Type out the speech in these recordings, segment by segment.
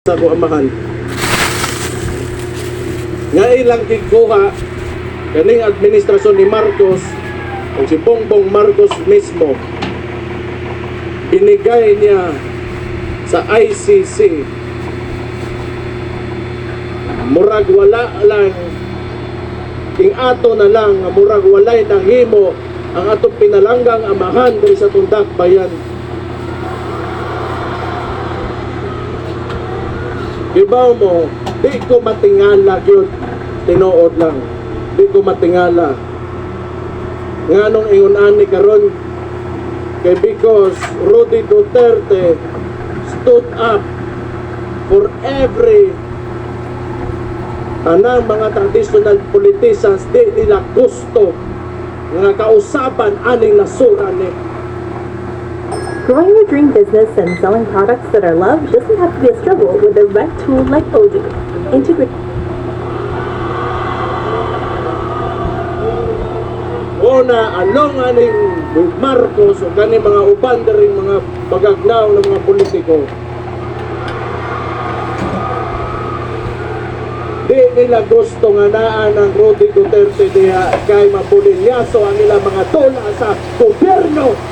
sa ko amahan nga ilang gikuha kaning administrasyon ni Marcos o si Bongbong Marcos mismo binigay niya sa ICC murag wala lang king ato na lang murag walay nahimo ang atong pinalanggang amahan diri sa Tundak Bayan. Ibaw mo, di ko matingala yun, tinuod lang. Di ko matingala. Nga nung ingunan ni karon kay because Rudy Duterte stood up for every tanang mga traditional politicians di nila gusto nga kausapan aning nasura ni. Growing your dream business and selling products that are loved doesn't have to be a struggle with the right tool like Odoo. Integrate. Una, along aning Marcos o kani mga uban ring mga pagagnaw ng mga politiko. Di nila gusto nga naan ang Rudy Duterte diha kay mapulilyaso ang ilang mga dola sa gobyerno.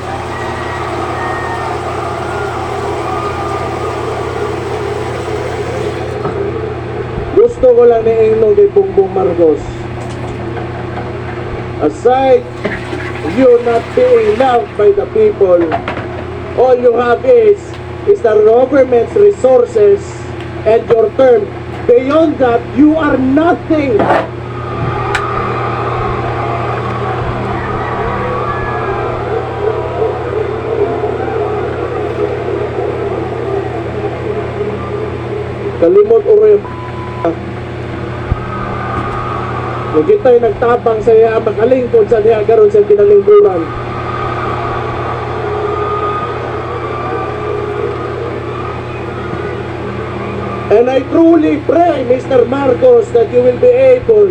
Gusto ko lang niingnon kay Bongbong Marcos. Aside you not being loved by the people, all you have is the government's resources and your term. Beyond that, you are nothing. Kalimot uro kung kita'y nagtabang sa iya makalingkod sa niya karon sa kinalingkuran. And I truly pray, Mr. Marcos, that you will be able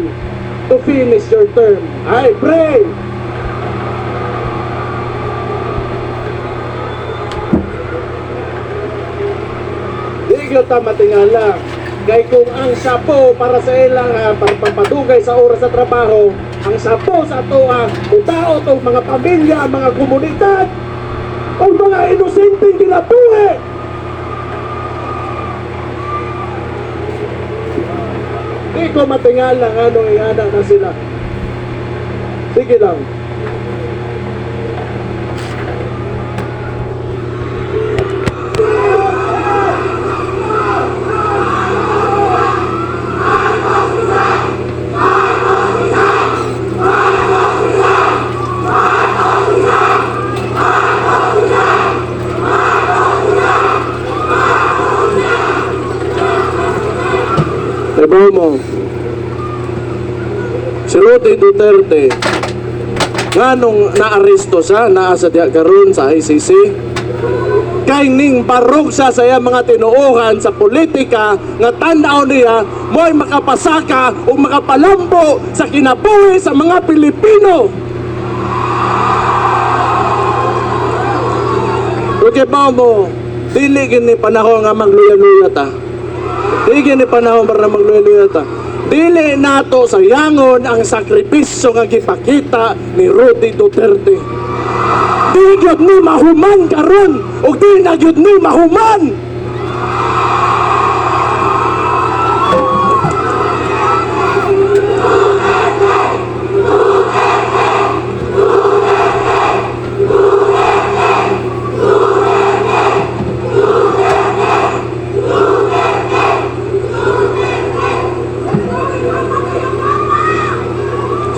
to finish your term. I pray. Di ko ta matingala. Kaya kung ang sapo para sa ilang papadugay sa oras sa trabaho, ang sapo sa atoa, kung tao itong mga pamilya, mga komunidad, o mga inosenteng kinabuhi. Di ko matingala nga nung ingana na sila. Sige lang. Sabaw mo, si Rudy Duterte, nga nung naaresto siya, naasa diya karon sa ICC, kay ning parog siya sa iya mga tinuuhan sa politika, nga tanaw niya, mo'y makapasaka o makapalambo sa kinabuhi sa mga Pilipino. Okay ba mo, dili gini panahon nga magluya-luya ta. Dili ni panahon para magluya-luya ta. Dili nato sayangon ang sakripisyo nga gipakita ni Rudy Duterte. Di gyud ni mahuman karon ug di na gyud ni mahuman.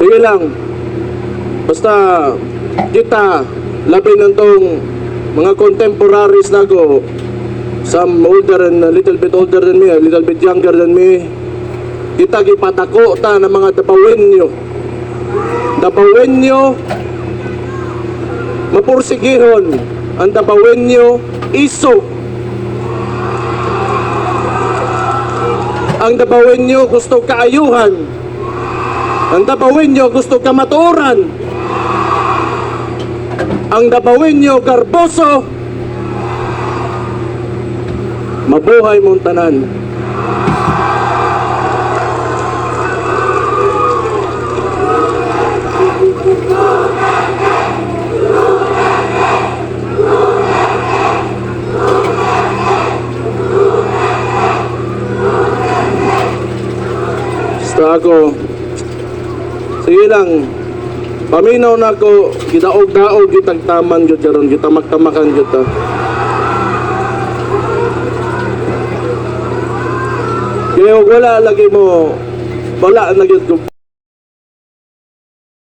Sige lang, basta kita labi ng tong mga contemporaries na ko, some older and a little bit older than me, a little bit younger than me, kita gipatako ta ng mga Dapawenyo mapursigihon, ang Dapawenyo iso, ang Dapawenyo gusto kaayuhan, ang Dapawenyo gusto kamaturan, ang Dapawenyo garboso, Mabuhay mong tanan. Basta ako, sige lang, paminaw na ako, gidaog-daog, gitagtaman, gitaron, gitamak-tamakan, kita. Kaya wala lagi mo, wala na gyud ko